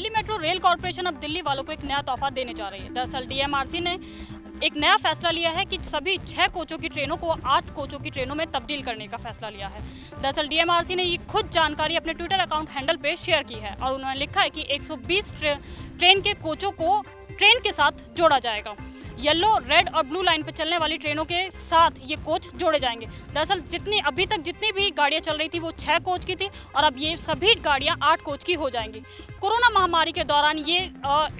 Delhi metro rail corporation अब दिल्ली वालों को एक नया तोहफा देने जा रही है। दरअसल डीएमआरसी ने एक नया फैसला लिया है कि सभी 6 कोचों की ट्रेनों को 8 कोचों की ट्रेनों में तब्दील करने का फैसला लिया है। दरअसल डीएमआरसी ने ये खुद जानकारी अपने ट्विटर अकाउंट हैंडल पे शेयर की है और उन्होंने लिखा है कि 120 ट्रेन के कोचों को ट्रेन के साथ जोड़ा जाएगा। येलो, रेड और ब्लू लाइन पर चलने वाली ट्रेनों के साथ ये कोच जोड़े जाएंगे। दरअसल अभी तक जितनी भी गाड़ियां चल रही थी वो 6 कोच की थी और अब ये सभी गाड़ियां 8 कोच की हो जाएंगी। कोरोना महामारी के दौरान ये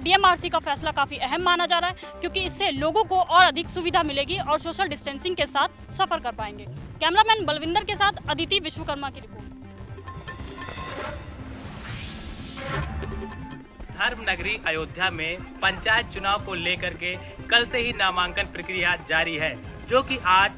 डीएमआरसी का फैसला काफ़ी अहम माना जा रहा है क्योंकि इससे लोगों को और अधिक सुविधा मिलेगी और सोशल डिस्टेंसिंग के साथ सफ़र कर पाएंगे। कैमरामैन बलविंदर के साथ अदिति विश्वकर्मा की रिपोर्ट। धर्म नगरी अयोध्या में पंचायत चुनाव को लेकर के कल से ही नामांकन प्रक्रिया जारी है, जो कि आज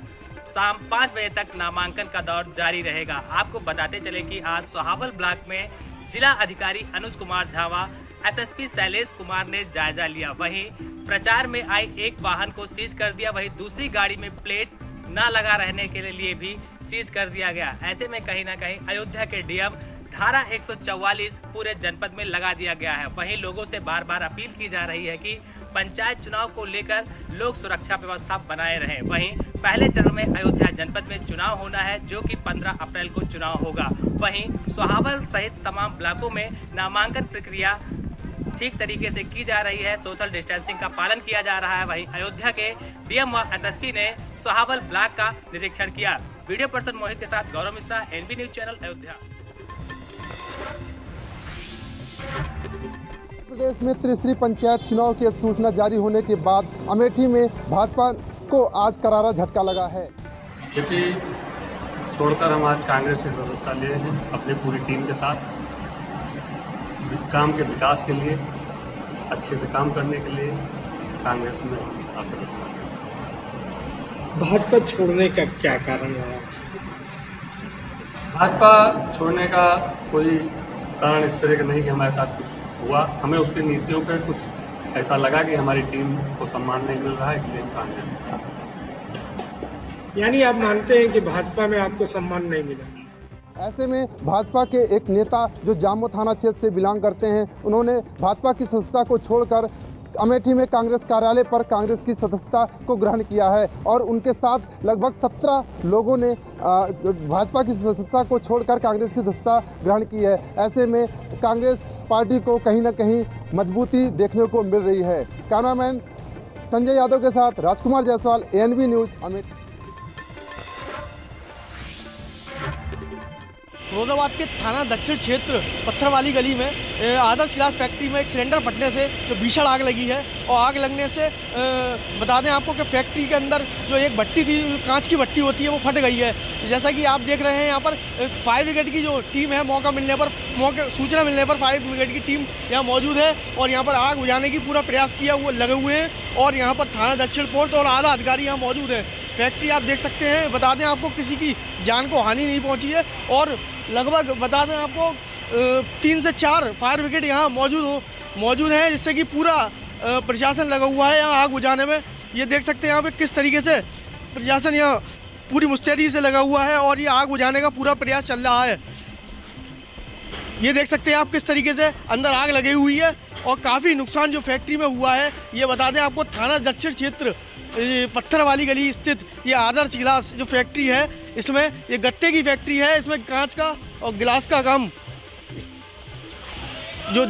शाम 5 बजे तक नामांकन का दौर जारी रहेगा। आपको बताते चले कि आज सोहावल ब्लॉक में जिला अधिकारी अनुज कुमार झावा, एसएसपी शैलेश कुमार ने जायजा लिया। वहीं प्रचार में आई एक वाहन को सीज कर दिया, वहीं दूसरी गाड़ी में प्लेट न लगा रहने के लिए भी सीज कर दिया गया। ऐसे में कहीं ना कहीं अयोध्या के डीएम धारा 144 पूरे जनपद में लगा दिया गया है। वहीं लोगों से बार बार अपील की जा रही है कि पंचायत चुनाव को लेकर लोग सुरक्षा व्यवस्था बनाए रहें। वहीं पहले चरण में अयोध्या जनपद में चुनाव होना है, जो कि 15 अप्रैल को चुनाव होगा। वहीं सोहावल सहित तमाम ब्लॉकों में नामांकन प्रक्रिया ठीक तरीके से की जा रही है, सोशल डिस्टेंसिंग का पालन किया जा रहा है। वहीं अयोध्या के डीएम व एसएसपी ने सोहावल ब्लॉक का निरीक्षण किया। वीडियो पर्सन मोहित के साथ Gaurav Mishra, NB news channel Ayodhya. प्रदेश में त्रिस्तरीय पंचायत चुनाव की सूचना जारी होने के बाद अमेठी में भाजपा को आज करारा झटका लगा है। बीजेपी छोड़कर हम आज कांग्रेस के सदस्य लिए हैं अपनी पूरी टीम के साथ, काम के विकास के लिए, अच्छे से काम करने के लिए कांग्रेस में सदस्य। भाजपा छोड़ने का क्या कारण है? भाजपा छोड़ने का कोई कारण इस तरह का नहीं कि हमारे साथ कुछ हुआ, हमें उसकी नीतियों पर कुछ ऐसा लगा कि हमारी टीम को सम्मान नहीं मिल रहा है, इसलिए हम कांग्रेस में। यानी आप मानते हैं कि भाजपा में आपको सम्मान नहीं मिला? ऐसे में भाजपा के एक नेता जो जामो थाना क्षेत्र से बिलोंग करते हैं, उन्होंने भाजपा की संस्था को छोड़कर अमेठी में कांग्रेस कार्यालय पर कांग्रेस की सदस्यता को ग्रहण किया है और उनके साथ लगभग 17 लोगों ने भाजपा की सदस्यता को छोड़कर कांग्रेस की सदस्यता ग्रहण की है। ऐसे में कांग्रेस पार्टी को कहीं ना कहीं मजबूती देखने को मिल रही है। कैमरामैन संजय यादव के साथ राजकुमार जायसवाल, एनबी न्यूज, अमेठी। फिरोजाबाद के थाना दक्षिण क्षेत्र पत्थरवाली गली में आदर्श ग्लास फैक्ट्री में एक सिलेंडर फटने से जो भीषण आग लगी है और आग लगने से बता दें आपको कि फैक्ट्री के अंदर जो एक भट्टी थी, कांच की भट्टी होती है, वो फट गई है। जैसा कि आप देख रहे हैं यहाँ पर फायर ब्रिगेड की जो टीम है, सूचना मिलने पर फायर ब्रिगेड की टीम यहाँ मौजूद है और यहाँ पर आग बुझाने की पूरा प्रयास किया हुए लगे हुए हैं और यहाँ पर थाना दक्षिण फोर्स और आधा अधिकारी यहाँ मौजूद है। फैक्ट्री आप देख सकते हैं, बता दें आपको किसी की जान को हानि नहीं पहुंची है और लगभग बता दें आपको 3 से 4 फायर ब्रिगेड यहाँ मौजूद है, जिससे कि पूरा प्रशासन लगा हुआ है यहाँ आग बुझाने में। ये देख सकते हैं यहाँ पे किस तरीके से प्रशासन यहाँ पूरी मुस्तैदी से लगा हुआ है और ये आग बुझाने का पूरा प्रयास चल रहा है। ये देख सकते हैं आप किस तरीके से अंदर आग लगी हुई है और काफ़ी नुकसान जो फैक्ट्री में हुआ है। ये बता दें आपको थाना दक्षिण क्षेत्र पत्थरवाली गली स्थित ये आदर्श गिलास जो फैक्ट्री है, इसमें ये गत्ते की फैक्ट्री है, इसमें कांच का और गिलास का काम जो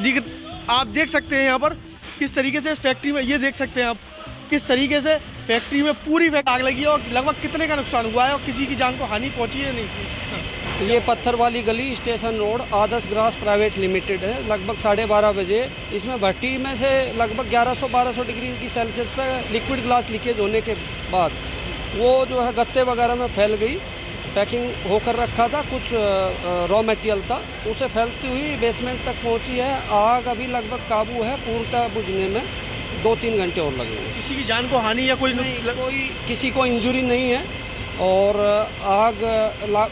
आप देख सकते हैं यहाँ पर किस तरीके से इस फैक्ट्री में, ये देख सकते हैं आप किस तरीके से फैक्ट्री में पूरी आग लगी है और लगभग कितने का नुकसान हुआ है और किसी की जान को हानि पहुंची है नहीं। ये पत्थरवाली गली स्टेशन रोड आदर्श ग्लास प्राइवेट लिमिटेड है। लगभग 12:30 बजे इसमें भट्टी में से लगभग 1100-1200 डिग्री की सेल्सियस पर लिक्विड ग्लास लीकेज होने के बाद वो जो है गत्ते वगैरह में फैल गई। पैकिंग होकर रखा था, कुछ रॉ मटेरियल था, उसे फैलती हुई बेसमेंट तक पहुंची है। आग अभी लगभग काबू है, पूर्णतः बुझने में 2-3 घंटे और लगेंगे। किसी की जान को हानि या कोई किसी को इंजरी नहीं है और आग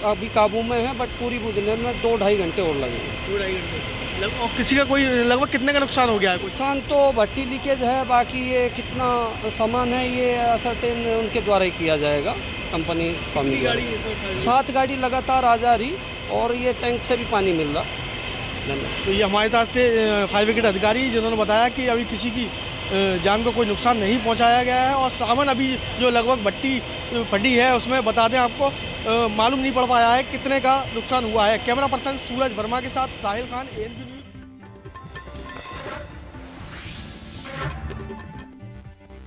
अभी काबू में है, बट पूरी बुझने में 2-2.5 घंटे और लगेंगे। 2-2.5 घंटे। और किसी का कोई लगभग कितने का नुकसान हो गया है? नुकसान तो भट्टी लीकेज है, बाकी ये कितना सामान है ये असरटेन उनके द्वारा ही किया जाएगा। कंपनी स्वामी 7 गाड़ी लगातार आ जा रही और ये टैंक से भी पानी मिल रहा। धन्यवाद। तो ये हमारे साथ से फायर ब्रिगेड अधिकारी जिन्होंने बताया कि अभी किसी की जान को कोई नुकसान नहीं पहुंचाया गया है और सामान अभी जो लगभग भट्टी फटी है उसमें बता दें आपको मालूम नहीं पड़ पाया है कितने का नुकसान हुआ है। कैमरा पर्सन सूरज वर्मा के साथ साहिल खान, ANP न्यूज़।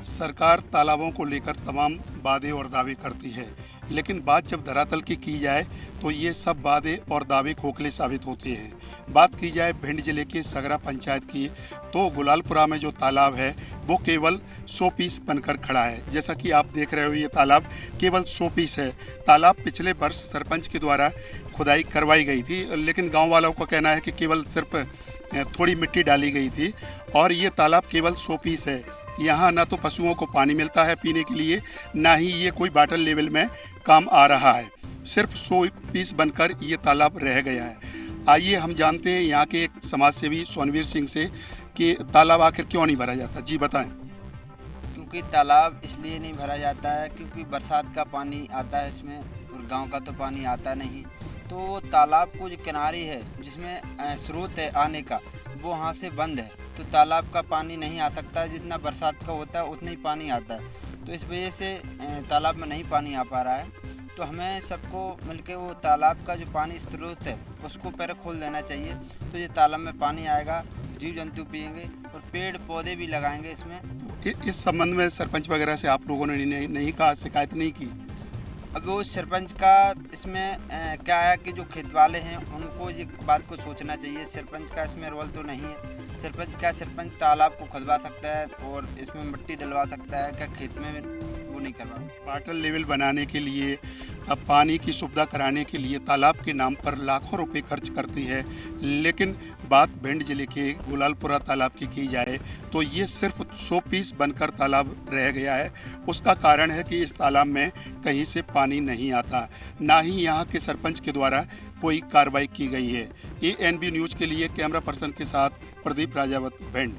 सरकार तालाबों को लेकर तमाम वादे और दावे करती है, लेकिन बात जब धरातल की जाए तो ये सब वादे और दावे खोखले साबित होते हैं। बात की जाए भिंड जिले के सगरा पंचायत की तो गुलालपुरा में जो तालाब है वो केवल 100 पीस बनकर खड़ा है। जैसा कि आप देख रहे हो ये तालाब केवल 100 पीस है। तालाब पिछले वर्ष सरपंच के द्वारा खुदाई करवाई गई थी, लेकिन गांव वालों का कहना है कि केवल सिर्फ थोड़ी मिट्टी डाली गई थी और ये तालाब केवल 100 पीस है। यहाँ ना तो पशुओं को पानी मिलता है पीने के लिए, ना ही ये कोई वाटर लेवल में काम आ रहा है। सिर्फ 100 पीस बनकर ये तालाब रह गया है। आइए हम जानते हैं यहाँ के एक समाजसेवी सोनवीर सिंह से कि तालाब आखिर क्यों नहीं भरा जाता। जी बताएं। क्योंकि तालाब इसलिए नहीं भरा जाता है क्योंकि बरसात का पानी आता है इसमें और गांव का तो पानी आता नहीं। तो तालाब को जो किनारे है जिसमें स्रोत है आने का वो वहाँ से बंद है, तो तालाब का पानी नहीं आ सकता है। जितना बरसात का होता है उतना ही पानी आता है, तो इस वजह से तालाब में नहीं पानी आ पा रहा है। तो हमें सबको मिलके वो तालाब का जो पानी स्रोत है उसको पहले खोल देना चाहिए, तो ये तालाब में पानी आएगा, जीव जंतु पिएंगे और पेड़ पौधे भी लगाएंगे इसमें। इस संबंध में सरपंच वगैरह से आप लोगों ने नहीं कहा, शिकायत नहीं की? अब वो सरपंच का इसमें क्या है कि जो खेत वाले हैं उनको ये बात को सोचना चाहिए। सरपंच का इसमें रोल तो नहीं है। सरपंच तालाब को खुदवा सकता है और इसमें मिट्टी डलवा सकता है, क्या खेत में वो नहीं करवा। वाटर लेवल बनाने के लिए, अब पानी की सुविधा कराने के लिए तालाब के नाम पर लाखों रुपए खर्च करती है, लेकिन बात भिंड जिले के गुलालपुरा तालाब की जाए तो ये सिर्फ 100 पीस बनकर तालाब रह गया है। उसका कारण है कि इस तालाब में कहीं से पानी नहीं आता, ना ही यहाँ के सरपंच के द्वारा कोई कार्रवाई की गई है। ANB न्यूज़ के लिए कैमरा पर्सन के साथ प्रदीप राजावत, भिंड।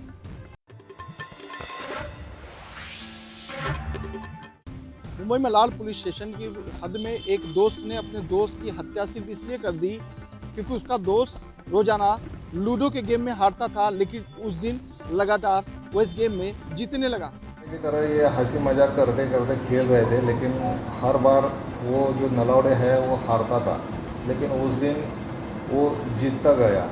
मुंबई में लाल पुलिस स्टेशन की हद में एक दोस्त ने अपने दोस्त की हत्या सिर्फ इसलिए कर दी क्योंकि उसका दोस्त रोजाना लूडो के गेम में हारता था, लेकिन उस दिन लगातार वो इस गेम में जीतने लगा। की तरह ये हंसी मजाक करते करते खेल रहे थे, लेकिन हर बार वो जो नलौड़े है वो हारता था, लेकिन उस दिन वो जीतता गया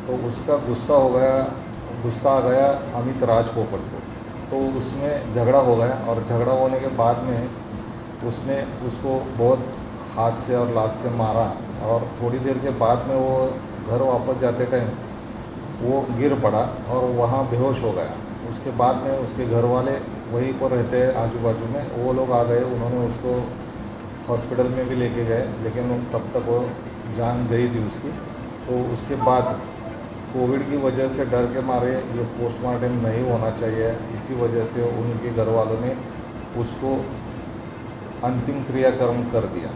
तो उसका गुस्सा आ गया अमित राज पोपट को, तो उसमें झगड़ा हो गया और झगड़ा होने के बाद में उसने उसको बहुत हाथ से और लात से मारा और थोड़ी देर के बाद में वो घर वापस जाते टाइम वो गिर पड़ा और वहाँ बेहोश हो गया। उसके बाद में उसके घर वाले वहीं पर रहते हैं आजू बाजू में, वो लोग आ गए, उन्होंने उसको हॉस्पिटल में भी लेके गए, लेकिन तब तक वो जान गई थी उसकी। तो उसके बाद कोविड की वजह से डर के मारे ये पोस्टमार्टम नहीं होना चाहिए, इसी वजह से उनके घर वालों ने उसको अंतिम क्रियाक्रम कर दिया।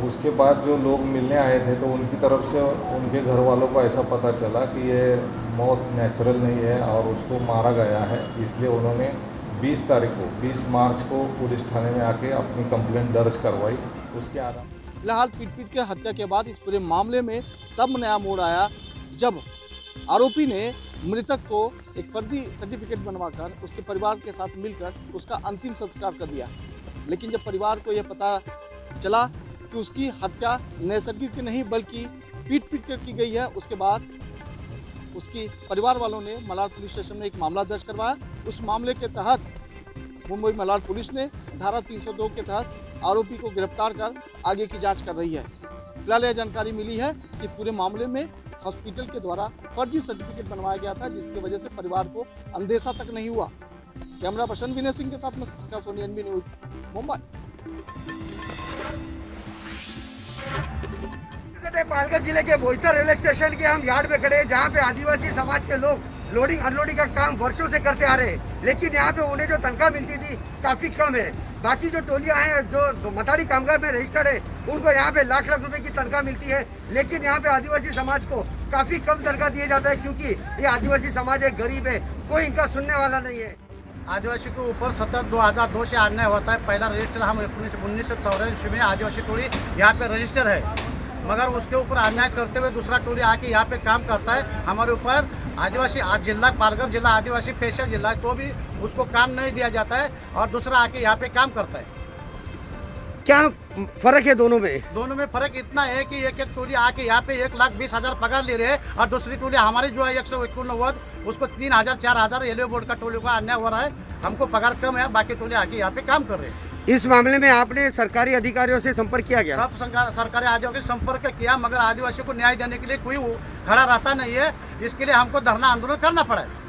उसके बाद जो लोग मिलने आए थे तो उनकी तरफ से उनके घर वालों को ऐसा पता चला कि ये मौत नेचुरल नहीं है और उसको मारा गया है, इसलिए उन्होंने 20 मार्च को पुलिस थाने में आके अपनी कंप्लेंट दर्ज करवाई। उसके आधार फिलहाल पीट के हत्या के बाद इस पूरे मामले में तब नया मोड़ आया जब आरोपी ने मृतक को एक फर्जी सर्टिफिकेट बनवाकर उसके परिवार के साथ मिलकर उसका अंतिम संस्कार कर दिया। लेकिन जब परिवार को यह पता चला कि उसकी हत्या नैसर्गिक नहीं बल्कि पीट कर की गई है, उसके बाद उसकी परिवार वालों ने मलार पुलिस स्टेशन में एक मामला दर्ज करवाया। उस मामले के तहत मुंबई मलार पुलिस ने धारा 302 के तहत आरोपी को गिरफ्तार कर आगे की जांच कर रही है। फिलहाल यह जानकारी मिली है कि पूरे मामले में हॉस्पिटल के द्वारा फर्जी सर्टिफिकेट बनवाया गया था, जिसकी वजह से परिवार को अंदेशा तक नहीं हुआ। कैमरा पर्सन विनय सिंह के साथ मैं सोनी, ANB न्यूज़, मुंबई। पालघर जिले के बोईसर रेलवे स्टेशन के हम यार्ड में खड़े हैं, जहाँ पे आदिवासी समाज के लोग लोडिंग अनलोडिंग का काम वर्षों से करते आ रहे हैं, लेकिन यहाँ पे उन्हें जो तनख्वाह मिलती थी काफी कम है। बाकी जो टोलियां हैं जो मताड़ी कामगार में रजिस्टर्ड है उनको यहाँ पे लाख रुपए की तनख्वाह मिलती है, लेकिन यहाँ पे आदिवासी समाज को काफी कम तनख्वाह दिया जाता है क्योंकि ये आदिवासी समाज है, गरीब है, कोई इनका सुनने वाला नहीं है। आदिवासी के ऊपर सतत 2002 से अन्याय होता है। पहला रजिस्टर हम 1984 में आदिवासी टोली यहाँ पे रजिस्टर है, मगर उसके ऊपर अन्याय करते हुए दूसरा टोली आके यहाँ पे काम करता है। हमारे ऊपर आदिवासी आज जिला पालघर जिला आदिवासी पेशा जिला है, तो भी उसको काम नहीं दिया जाता है और दूसरा आके यहाँ पे काम करता है। क्या फर्क है दोनों में? दोनों में फर्क इतना है कि एक टोली आके यहाँ पे 1,20,000 पगार ले रहे हैं और दूसरी टोली हमारी जो है 189 उसको 3,000 4,000 रेलवे बोर्ड का टोली का अन्याय हो रहा है। हमको पगार कम है, बाकी टोली आके यहाँ पे काम कर रहे हैं। इस मामले में आपने सरकारी अधिकारियों से संपर्क किया गया? सब सरकारी अधिकारियों से संपर्क किया, मगर आदिवासियों को न्याय देने के लिए कोई खड़ा रहता नहीं है। इसके लिए हमको धरना आंदोलन करना पड़ा है।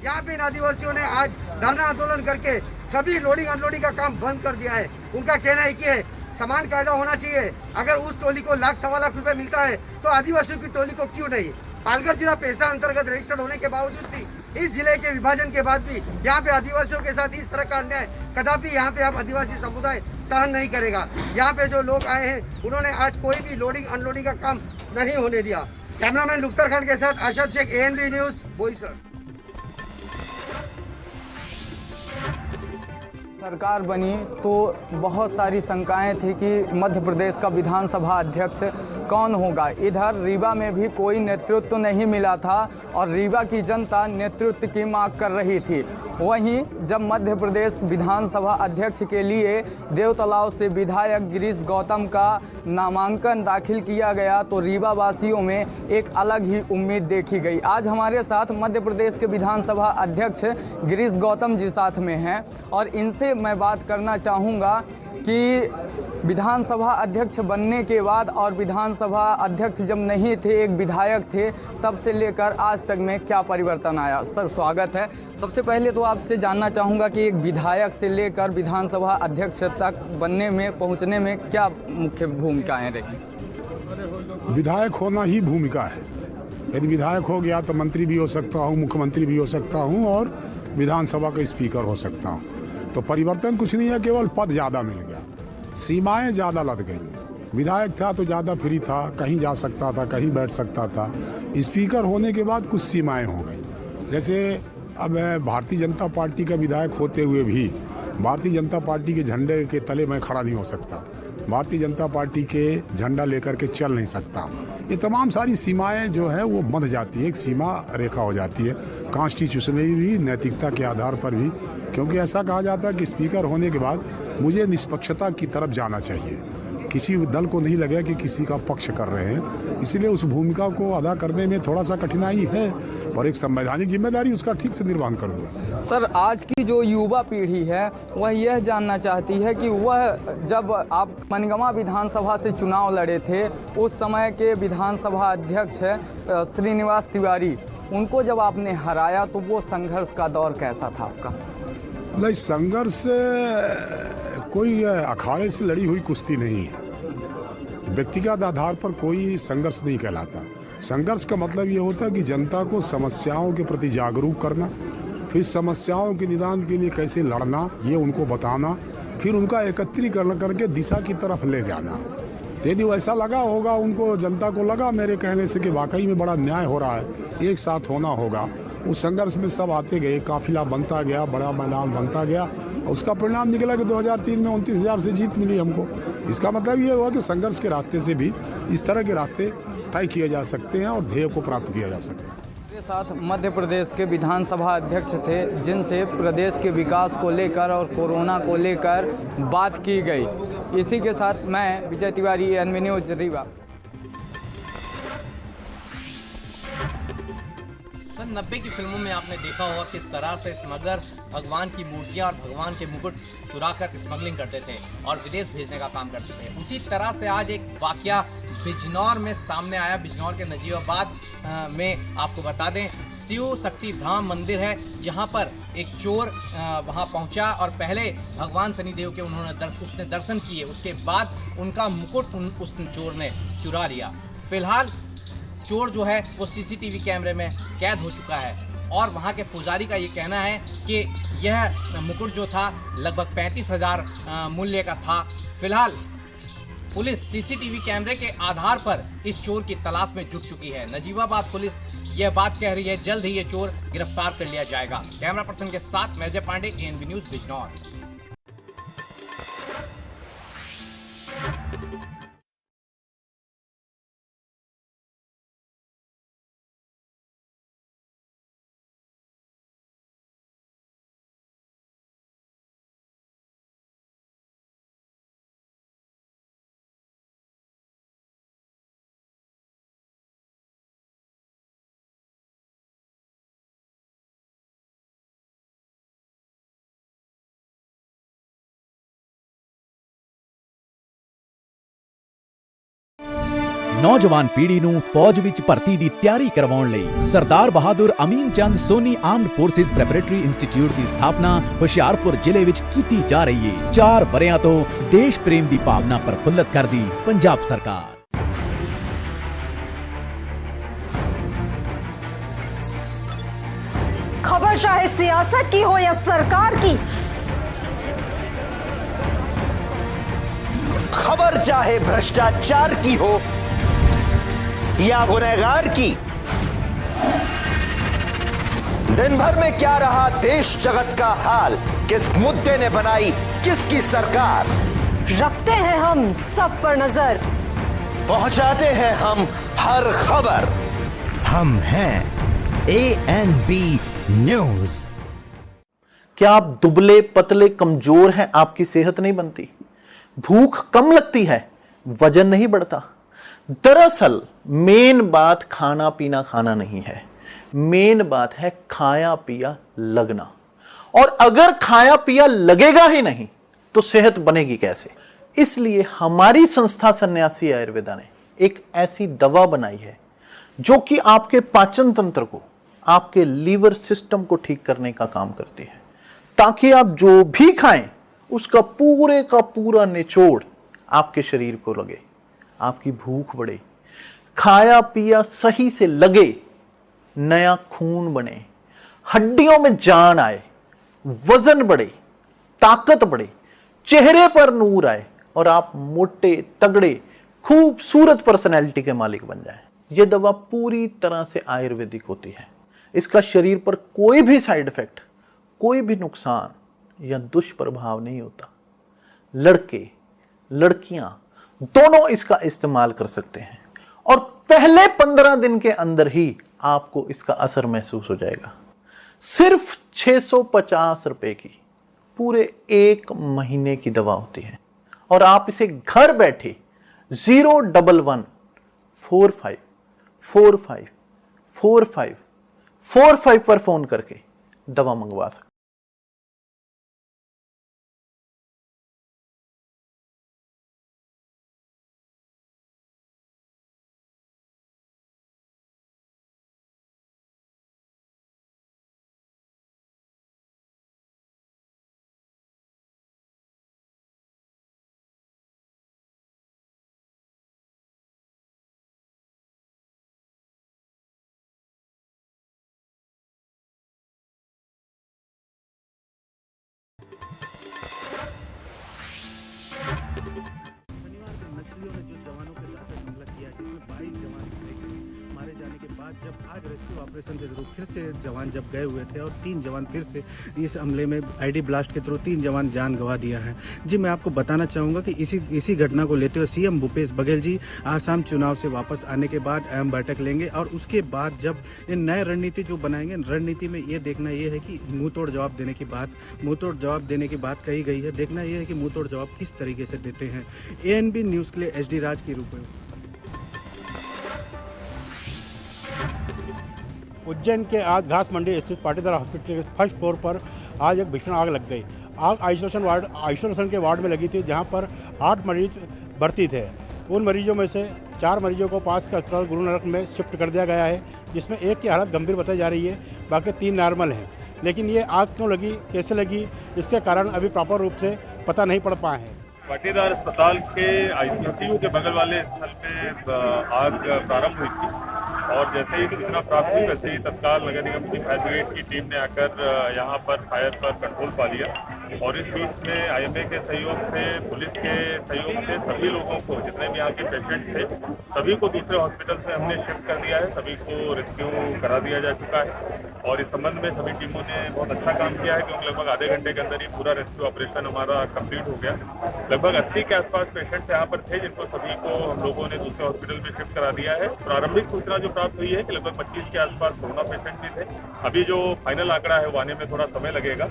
यहाँ पे इन आदिवासियों ने आज धरना आंदोलन करके सभी लोडिंग अनलोडिंग का काम बंद कर दिया है। उनका कहना है कि समान कायदा होना चाहिए। अगर उस टोली को लाख सवा लाख रुपए मिलता है तो आदिवासियों की टोली को क्यों नहीं? पालघर जिला पेशा अंतर्गत रजिस्टर्ड होने के बावजूद भी, इस जिले के विभाजन के बाद भी यहाँ पे आदिवासियों के साथ इस तरह का अन्याय कदापि यहाँ पे अब आदिवासी समुदाय सहन नहीं करेगा। यहाँ पे जो लोग आए हैं उन्होंने आज कोई भी लोडिंग अनलोडिंग का काम नहीं होने दिया। कैमरामैन लुख्तर खान के साथ अरशद शेख, ANB न्यूज, बोईसर। सरकार बनी तो बहुत सारी शंकाएं थी कि मध्य प्रदेश का विधानसभा अध्यक्ष कौन होगा। इधर रीवा में भी कोई नेतृत्व नहीं मिला था और रीवा की जनता नेतृत्व की मांग कर रही थी। वहीं जब मध्य प्रदेश विधानसभा अध्यक्ष के लिए देवतलाव से विधायक गिरीश गौतम का नामांकन दाखिल किया गया तो रीवा वासियों में एक अलग ही उम्मीद देखी गई। आज हमारे साथ मध्य प्रदेश के विधानसभा अध्यक्ष गिरीश गौतम जी साथ में हैं और इनसे मैं बात करना चाहूँगा कि विधानसभा अध्यक्ष बनने के बाद और विधानसभा अध्यक्ष जब नहीं थे, एक विधायक थे, तब से लेकर आज तक में क्या परिवर्तन आया। सर स्वागत है। सबसे पहले तो आपसे जानना चाहूँगा कि एक विधायक से लेकर विधानसभा अध्यक्ष तक बनने में पहुँचने में क्या मुख्य भूमिकाएं रही? विधायक होना ही भूमिका है। यदि विधायक हो गया तो मंत्री भी हो सकता हूँ, मुख्यमंत्री भी हो सकता हूँ और विधानसभा का स्पीकर हो सकता हूँ। तो परिवर्तन कुछ नहीं है, केवल पद ज़्यादा मिल गया, सीमाएं ज़्यादा लग गई। विधायक था तो ज़्यादा फ्री था, कहीं जा सकता था, कहीं बैठ सकता था। स्पीकर होने के बाद कुछ सीमाएं हो गई। जैसे अब भारतीय जनता पार्टी का विधायक होते हुए भी भारतीय जनता पार्टी के झंडे के तले मैं खड़ा नहीं हो सकता, भारतीय जनता पार्टी के झंडा लेकर के चल नहीं सकता। ये तमाम सारी सीमाएं जो है वो बंध जाती है, एक सीमा रेखा हो जाती है कॉन्स्टिट्यूशनली भी, नैतिकता के आधार पर भी। क्योंकि ऐसा कहा जाता है कि स्पीकर होने के बाद मुझे निष्पक्षता की तरफ जाना चाहिए, किसी दल को नहीं लगे कि किसी का पक्ष कर रहे हैं। इसीलिए उस भूमिका को अदा करने में थोड़ा सा कठिनाई है, पर एक संवैधानिक जिम्मेदारी उसका ठीक से निर्वहन करूँगा। सर आज की जो युवा पीढ़ी है वह यह जानना चाहती है कि वह जब आप मनगमा विधानसभा से चुनाव लड़े थे, उस समय के विधानसभा अध्यक्ष श्रीनिवास तिवारी, उनको जब आपने हराया तो वो संघर्ष का दौर कैसा था आपका? नहीं, संघर्ष कोई अखाड़े से लड़ी हुई कुश्ती नहीं है। व्यक्तिगत आधार पर कोई संघर्ष नहीं कहलाता। संघर्ष का मतलब ये होता है कि जनता को समस्याओं के प्रति जागरूक करना, फिर समस्याओं के निदान के लिए कैसे लड़ना ये उनको बताना, फिर उनका एकत्रीकरण करके दिशा की तरफ ले जाना। यदि वैसा लगा होगा उनको, जनता को लगा मेरे कहने से कि वाकई में बड़ा न्याय हो रहा है, एक साथ होना होगा, उस संघर्ष में सब आते गए, काफिला बनता गया, बड़ा मैदान बनता गया। उसका परिणाम निकला कि 2003 में 29,000 से जीत मिली हमको। इसका मतलब ये हुआ कि संघर्ष के रास्ते से भी इस तरह के रास्ते तय किए जा सकते हैं और ध्येय को प्राप्त किया जा सकता है। मेरे साथ मध्य प्रदेश के विधानसभा अध्यक्ष थे जिनसे प्रदेश के विकास को लेकर और कोरोना को लेकर बात की गई। इसी के साथ मैं विजय तिवारी, ANB न्यूज, रीवा। सन 90 की फिल्मों में आपने देखा होगा किस तरह से स्मगलर भगवान की मूर्तियां और भगवान के मुकुट चुराकर स्मगलिंग करते थे और विदेश भेजने का काम करते थे। उसी तरह से आज एक वाकया बिजनौर में सामने आया। बिजनौर के नजीबाबाद में आपको बता दें शिव शक्ति धाम मंदिर है, जहां पर एक चोर वहां पहुंचा और पहले भगवान शनिदेव के उसने दर्शन किए, उसके बाद उनका मुकुट उस चोर ने चुरा लिया। फिलहाल चोर जो है वो CCTV कैमरे में कैद हो चुका है और वहाँ के पुजारी का ये कहना है कि यह मुकुट जो था लगभग 35,000 मूल्य का था। फिलहाल पुलिस CCTV कैमरे के आधार पर इस चोर की तलाश में जुट चुकी है। नजीबाबाद पुलिस यह बात कह रही है जल्द ही ये चोर गिरफ्तार कर लिया जाएगा। कैमरा पर्सन के साथ मैं अजय पांडे, ANB न्यूज, बिजनौर। ਨੌਜਵਾਨ ਪੀੜ੍ਹੀ ਨੂੰ ਫੌਜ ਵਿੱਚ ਭਰਤੀ ਦੀ ਤਿਆਰੀ ਕਰਵਾਉਣ ਲਈ Sardar Bahadur Amin Chand Soni armed forces preparatory institute ਦੀ ਸਥਾਪਨਾ ਹੁਸ਼ਿਆਰਪੁਰ ਜ਼ਿਲ੍ਹੇ ਵਿੱਚ ਕੀਤੀ ਜਾ ਰਹੀ ਹੈ। 4 ਵਰ੍ਹਿਆਂ ਤੋਂ ਦੇਸ਼ ਪ੍ਰੇਮ ਦੀ ਭਾਵਨਾ ਪ੍ਰਫੁੱਲਤ ਕਰਦੀ ਪੰਜਾਬ ਸਰਕਾਰ। खबर चाहे सियासत की हो या सरकार की, खबर चाहे भ्रष्टाचार की हो या गुनहगार की, दिन भर में क्या रहा देश जगत का हाल, किस मुद्दे ने बनाई किसकी सरकार, रखते हैं हम सब पर नजर, पहुंचाते हैं हम हर खबर। हम हैं ANB न्यूज। क्या आप दुबले पतले कमजोर हैं, आपकी सेहत नहीं बनती, भूख कम लगती है, वजन नहीं बढ़ता? दरअसल मेन बात खाना पीना खाना नहीं है, मेन बात है खाया पिया लगना। और अगर खाया पिया लगेगा ही नहीं तो सेहत बनेगी कैसे? इसलिए हमारी संस्था सन्यासी आयुर्वेदा ने एक ऐसी दवा बनाई है जो कि आपके पाचन तंत्र को, आपके लीवर सिस्टम को ठीक करने का काम करती है, ताकि आप जो भी खाएं उसका पूरे का पूरा निचोड़ आपके शरीर को लगे, आपकी भूख बढ़े, खाया पिया सही से लगे, नया खून बने, हड्डियों में जान आए, वजन बढ़े, ताकत बढ़े, चेहरे पर नूर आए और आप मोटे तगड़े खूबसूरत पर्सनैलिटी के मालिक बन जाएं। यह दवा पूरी तरह से आयुर्वेदिक होती है। इसका शरीर पर कोई भी साइड इफेक्ट, कोई भी नुकसान या दुष्प्रभाव नहीं होता। लड़के लड़कियां दोनों इसका इस्तेमाल कर सकते हैं और पहले 15 दिन के अंदर ही आपको इसका असर महसूस हो जाएगा। सिर्फ 650 रुपए की पूरे 1 महीने की दवा होती है और आप इसे घर बैठे 011 45 45 45 45 पर फोन करके दवा मंगवा सकते। नक्सलियों ने जो जवानों पे घातक हमला किया, जिसमें 22 जवान मारे जाने के बाद जब आज रेस्क्यू ऑपरेशन के थ्रू फिर से जवान जब गए हुए थे और 3 जवान फिर से इस हमले में आईडी ब्लास्ट के थ्रू 3 जवान जान गंवा दिया है। जी मैं आपको बताना चाहूँगा कि इसी घटना को लेते हुए सीएम भूपेश बघेल जी आसाम चुनाव से वापस आने के बाद अहम बैठक लेंगे और उसके बाद जब ये नए रणनीति जो बनाएंगे, रणनीति में ये देखना ये है कि मुँह तोड़ जवाब देने की बात कही गई है। देखना ये है कि मुँह तोड़ जवाब किस तरीके से देते हैं। ANB न्यूज़ के लिए HD राज की रिपोर्ट। उज्जैन के आज घास मंडी स्थित पाटीदार हॉस्पिटल के फर्स्ट फ्लोर पर आज एक भीषण आग लग गई। आग आइसोलेशन के वार्ड में लगी थी, जहां पर 8 मरीज भर्ती थे। उन मरीजों में से 4 मरीजों को पास के अस्पताल गुरु नानक में शिफ्ट कर दिया गया है, जिसमें एक की हालत गंभीर बताई जा रही है, बाकी 3 नॉर्मल हैं। लेकिन ये आग क्यों लगी, कैसे लगी, इसके कारण अभी प्रॉपर रूप से पता नहीं पड़ पाए हैं। पाटीदार अस्पताल के ICU के बगल वाले स्थल में आग प्रारंभ हुई थी और जैसे ही सूचना प्राप्त हुई वैसे ही तत्काल नगर निगम की फायर ब्रिगेड की टीम ने आकर यहाँ पर फायर पर कंट्रोल पा लिया और इस बीच में IMA के सहयोग से, पुलिस के सहयोग से सभी लोगों को, जितने भी यहाँ के पेशेंट थे, सभी को दूसरे हॉस्पिटल से हमने शिफ्ट कर दिया है। सभी को रेस्क्यू करा दिया जा चुका है और इस संबंध में सभी टीमों ने बहुत अच्छा काम किया है, क्योंकि लगभग आधे घंटे के अंदर ही पूरा रेस्क्यू ऑपरेशन हमारा कंप्लीट हो गया। लगभग 80 के आसपास पेशेंट्स यहाँ पर थे, जिनको सभी को हम लोगों ने दूसरे हॉस्पिटल में शिफ्ट करा दिया है। प्रारंभिक सूचना जो प्राप्त हुई है कि लगभग 25 के आसपास कोरोना पेशेंट भी थे। अभी जो फाइनल आंकड़ा है वो आने में थोड़ा समय लगेगा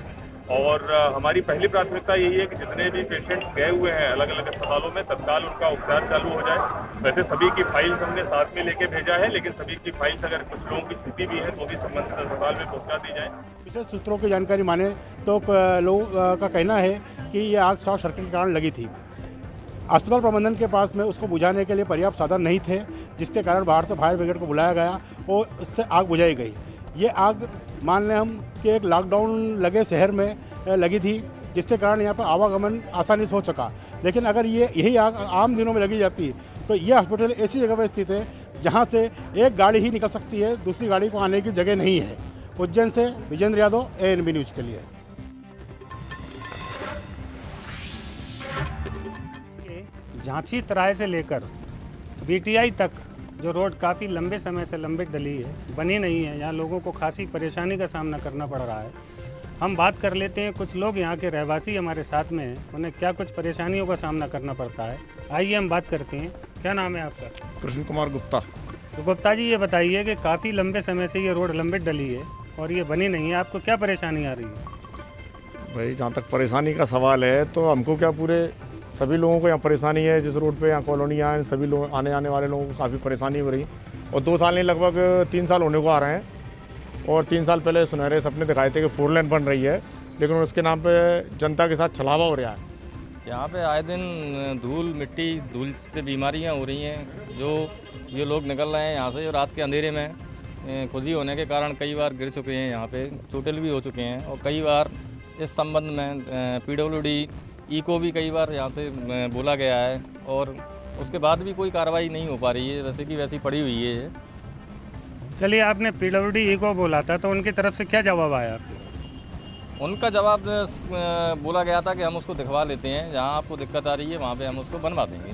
और हमारी पहली प्राथमिकता यही है कि जितने भी पेशेंट्स गए हुए हैं अलग अलग अस्पतालों में, तत्काल उनका उपचार चालू हो जाए। वैसे सभी की फाइल्स हमने साथ में लेके भेजा है, लेकिन सभी की फाइल्स अगर कुछ लोगों की स्थिति भी है तो भी संबंधित अस्पताल में पहुंचा दी जाए। विशेष सूत्रों की जानकारी माने तो लोगों का कहना है कि ये आग शॉर्ट सर्किट के कारण लगी थी। अस्पताल प्रबंधन के पास में उसको बुझाने के लिए पर्याप्त साधन नहीं थे, जिसके कारण बाहर से फायर ब्रिगेड को बुलाया गया और उससे आग बुझाई गई। ये आग मान लें हम कि एक लॉकडाउन लगे शहर में लगी थी, जिसके कारण यहाँ पर आवागमन आसानी से हो सका। लेकिन अगर यही आग आम दिनों में लगी जाती तो ये हॉस्पिटल ऐसी जगह पर स्थित है जहाँ से एक गाड़ी ही निकल सकती है, दूसरी गाड़ी को आने की जगह नहीं है। उज्जैन से विजेंद्र यादव, ANB न्यूज़ के लिए। झांसी तराई से लेकर BTI तक जो रोड काफ़ी लंबे समय से लंबित डली है, बनी नहीं है, यहाँ लोगों को खासी परेशानी का सामना करना पड़ रहा है। हम बात कर लेते हैं, कुछ लोग यहाँ के रहवासी हमारे साथ में हैं, उन्हें क्या कुछ परेशानियों का सामना करना पड़ता है, आइए हम बात करते हैं। क्या नाम है आपका? कृष्ण कुमार गुप्ता। तो गुप्ता जी, ये बताइए कि काफ़ी लंबे समय से ये रोड लंबित डली है और ये बनी नहीं है, आपको क्या परेशानी आ रही है? भाई जहाँ तक परेशानी का सवाल है तो हमको क्या, पूरे सभी लोगों को यहाँ परेशानी है। जिस रोड पे यहाँ कॉलोनियाँ हैं, सभी लोग आने वाले लोगों को काफ़ी परेशानी हो रही और 2 साल नहीं, लगभग 3 साल होने को आ रहे हैं। और 3 साल पहले सुनहरे सपने दिखाए थे कि 4 लेन बन रही है, लेकिन उसके नाम पे जनता के साथ छलावा हो रहा है। यहाँ पे आए दिन धूल से बीमारियाँ हो रही हैं। जो ये लोग निकल रहे हैं यहाँ से, जो रात के अंधेरे में खुदी होने के कारण कई बार गिर चुके हैं, यहाँ पे चोटिल भी हो चुके हैं। और कई बार इस संबंध में PWD को भी कई बार यहाँ से बोला गया है और उसके बाद भी कोई कार्रवाई नहीं हो पा रही है, वैसे की वैसी पड़ी हुई है। चलिए, आपने PWD को बोला था तो उनकी तरफ से क्या जवाब आया? उनका जवाब बोला गया था कि हम उसको दिखवा लेते हैं, जहाँ आपको दिक्कत आ रही है वहाँ पे हम उसको बनवा देंगे।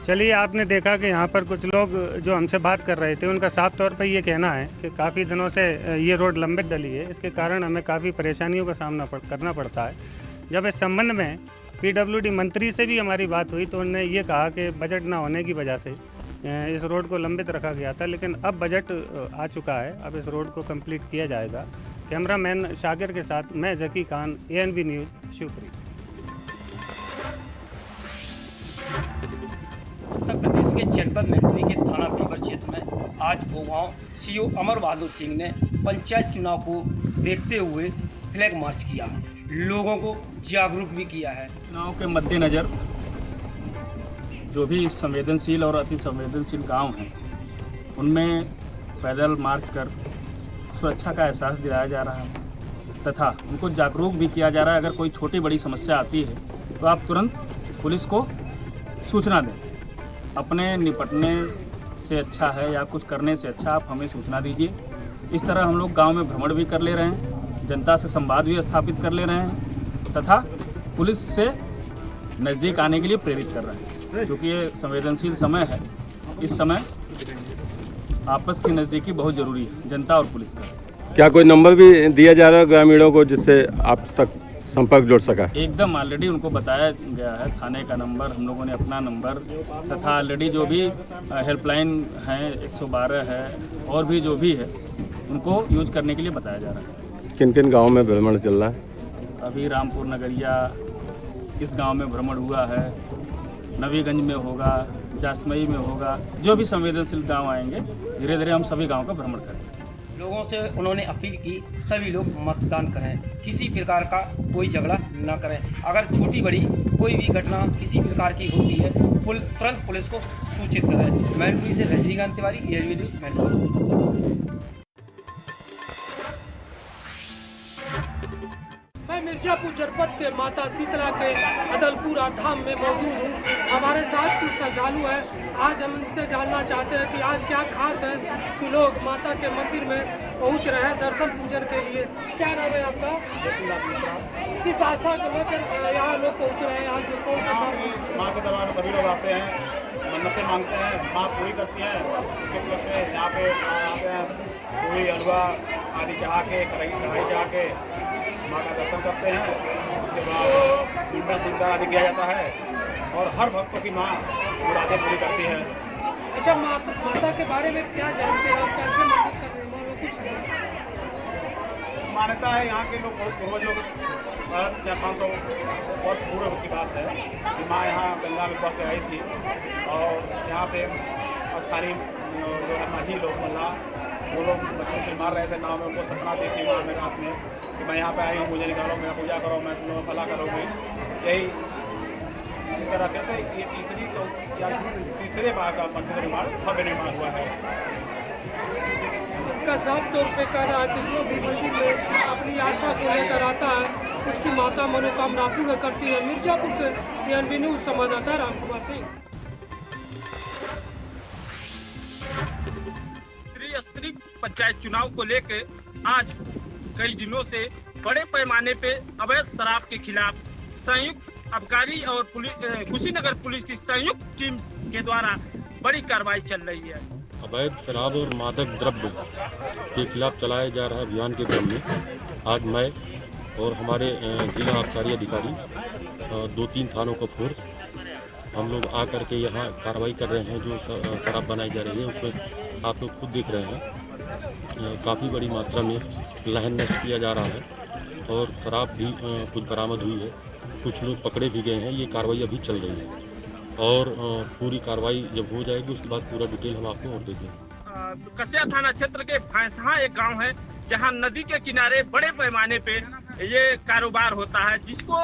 चलिए, आपने देखा कि यहाँ पर कुछ लोग जो हमसे बात कर रहे थे, उनका साफ तौर पर ये कहना है कि काफ़ी दिनों से ये रोड लंबित डली है, इसके कारण हमें काफ़ी परेशानियों का सामना करना पड़ता है। जब इस संबंध में PWD मंत्री से भी हमारी बात हुई तो उन्होंने ये कहा कि बजट ना होने की वजह से इस रोड को लंबित रखा गया था, लेकिन अब बजट आ चुका है, अब इस रोड को कंप्लीट किया जाएगा। कैमरामैन शाकिर के साथ मैं जकी खान, ANB न्यूज़, शिवपुरी। उत्तर प्रदेश के जनपद मैनपुरी के थाना पीपर क्षेत्र में आज भोगांव CO अमर बहादुर सिंह ने पंचायत चुनाव को देखते हुए फ्लैग मार्च किया, लोगों को जागरूक भी किया है। चुनाव के मद्देनज़र जो भी संवेदनशील और अति संवेदनशील गांव हैं, उनमें पैदल मार्च कर सुरक्षा का एहसास दिलाया जा रहा है तथा उनको जागरूक भी किया जा रहा है। अगर कोई छोटी बड़ी समस्या आती है तो आप तुरंत पुलिस को सूचना दें। अपने निपटने से अच्छा है या कुछ करने से अच्छा आप हमें सूचना दीजिए। इस तरह हम लोग गांव में भ्रमण भी कर ले रहे हैं, जनता से संवाद भी स्थापित कर ले रहे हैं तथा पुलिस से नज़दीक आने के लिए प्रेरित कर रहे हैं। क्योंकि ये संवेदनशील समय है, इस समय आपस की नज़दीकी बहुत ज़रूरी है, जनता और पुलिस का। क्या कोई नंबर भी दिया जा रहा है ग्रामीणों को जिससे आप तक संपर्क जुड़ सका? एकदम ऑलरेडी उनको बताया गया है, थाने का नंबर, हम लोगों ने अपना नंबर तथा ऑलरेडी जो भी हेल्पलाइन है 112 है और भी जो भी है उनको यूज करने के लिए बताया जा रहा है। किन किन गाँव में भ्रमण चल रहा है? अभी रामपुर नगरिया इस गाँव में भ्रमण हुआ है, नवीगंज में होगा, जासमई में होगा, जो भी संवेदनशील गांव आएंगे धीरे धीरे हम सभी गांव का भ्रमण करेंगे। लोगों से उन्होंने अपील की सभी लोग मतदान करें, किसी प्रकार का कोई झगड़ा न करें। अगर छोटी बड़ी कोई भी घटना किसी प्रकार की होती है तुरंत पुलिस को सूचित करें। मैनपुरी से रजनीकांत तिवारी, ANB न्यूज़, मैनपुरी। मैं मिर्जापुर जनपद के माता शीतला के अदलपुरा धाम में मौजूद हूँ। हमारे साथ कुछ श्रद्धालु हैं। आज हम इनसे जानना चाहते हैं कि आज क्या खास है कि लोग माता के मंदिर में पहुँच रहे हैं दर्शन पूजन के लिए। क्या नाम है आपका? किस आस्था को लेकर यहाँ लोग पहुँच रहे हैं? आज कौन सा माँ के दरबार में सभी लोग आते हैं, मन्नतें मांगते हैं, माँ पूरी करती हैं। उसके प्लस में यहाँ पे आते हैं, पूरी हलवा आदि चढ़ा के, कढ़ाई चढ़ा के माँ का दर्शन करते हैं। उसके बाद मुंडन सिंगार आदि किया जाता है और हर भक्तों की माँ मुरादें पूरी करती है। अच्छा, माता के बारे में क्या जानते हैं? कैसे मदद कर रहे हैं? कुछ मान्यता है, यहाँ के लोग बहुत पूर्वजों 400-500 वर्ष पूर्व की बात है कि माँ यहाँ गंगा में बह के आई थी और यहाँ पे सारी जो है माझी लोग मल्ला वो लोग बच्चों से मार रहे थे नाव में, उनको सपना दी थी माँ में रात में कि मैं यहाँ पे आई हूँ, मुझे निकालो, मैं पूजा करो, मैं तुम लोग भला करोगे। यही इसी तरह से ये तीसरे बार का मंदिर निर्माण भव्य निर्माण हुआ है। का साफ तौर पे कह रहा है कि जो भी मंदिर में अपनी आस्था को लेकर आता है उसकी माता मनोकामना पूर्ण करती है। मिर्जापुर से PNB न्यूज संवाददाता रामकुमार सिंह। त्रिस्तरीय पंचायत चुनाव को लेकर आज कई दिनों से बड़े पैमाने पे अवैध शराब के खिलाफ संयुक्त आबकारी और कुशीनगर पुलिस की संयुक्त टीम के द्वारा बड़ी कार्रवाई चल रही है। अवैध शराब और मादक द्रव्य के खिलाफ चलाए जा रहे अभियान के क्रम में आज मैं और हमारे जिला आबकारी अधिकारी 2-3 थानों का फोर्स हम लोग आकर के यहाँ कार्रवाई कर रहे हैं। जो शराब बनाई जा रही है उसमें आप लोग खुद देख रहे हैं काफ़ी बड़ी मात्रा में लहन नष्ट किया जा रहा है और शराब भी कुछ बरामद हुई है। कुछ लोग पकड़े भी गए हैं। ये कार्रवाई अभी चल रही है और पूरी कार्रवाई जब हो जाएगी उसके बाद पूरा डिटेल हम आपको और दे देंगे। कसिया थाना क्षेत्र के भैंसहा एक गांव है जहां नदी के किनारे बड़े पैमाने पे ये कारोबार होता है, जिसको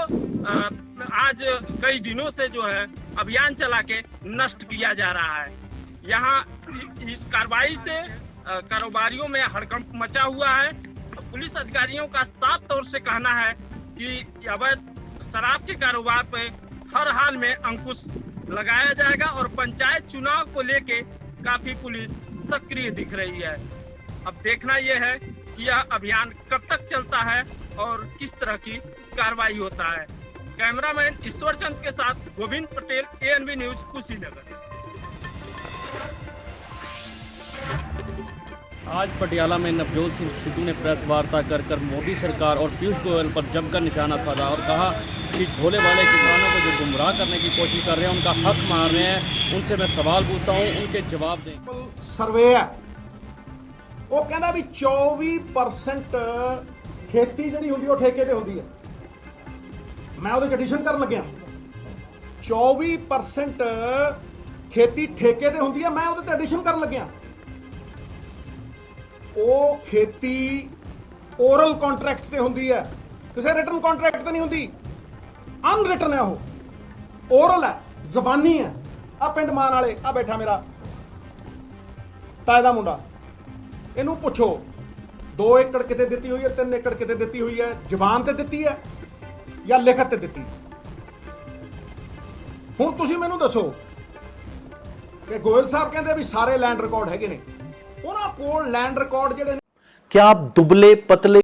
आज कई दिनों से जो है अभियान चला के नष्ट किया जा रहा है। यहाँ इस कार्रवाई से कारोबारियों में हड़कंप मचा हुआ है। पुलिस अधिकारियों का साफ तौर से कहना है कि अवैध शराब के कारोबार पे हर हाल में अंकुश लगाया जाएगा और पंचायत चुनाव को लेके काफी पुलिस सक्रिय दिख रही है। अब देखना यह है कि यह अभियान कब तक चलता है और किस तरह की कार्रवाई होता है। कैमरामैन ईश्वर चंद के साथ गोविंद पटेल, ANB न्यूज, कुशीनगर। आज पटियाला में नवजोत सिंह सिद्धू ने प्रेस वार्ता कर मोदी सरकार और पीयूष गोयल पर जमकर निशाना साधा और कहा कि भोले भाले किसानों को जो गुमराह करने की कोशिश कर रहे हैं, उनका हक मार रहे हैं। उनसे मैं सवाल पूछता हूं, उनके जवाब दें। सर्वे है वो कहना भी 24% खेती जी होंगी ठेके ते होंगी है। मैं वो एडिशन कर लग्या 24% खेती ठेके ते होंगी है। मैं वो एडिशन कर लग्या ਉਹ खेती ओरल कॉन्ट्रैक्ट से होंगी है, किसी रिटन कॉन्ट्रैक्ट तो नहीं होंगी। अनरिटन है वो, ओरल है, जबानी है। आ पिंड मान वाले आ बैठा मेरा ताए दा मुंडा, इनू पुछो 2 एकड़ किते दिती हुई है, 3 एकड़ किते दिती हुई है, जबान ते दिती है या लिखत ते दिती। हुण तुसीं मैनूं दसो कि गोयल साहब कहंदे भी सारे लैंड रिकॉर्ड हैगे ने, उन्हां कोल लैंड रिकॉर्ड जिहड़े क्या आप दुबले पतले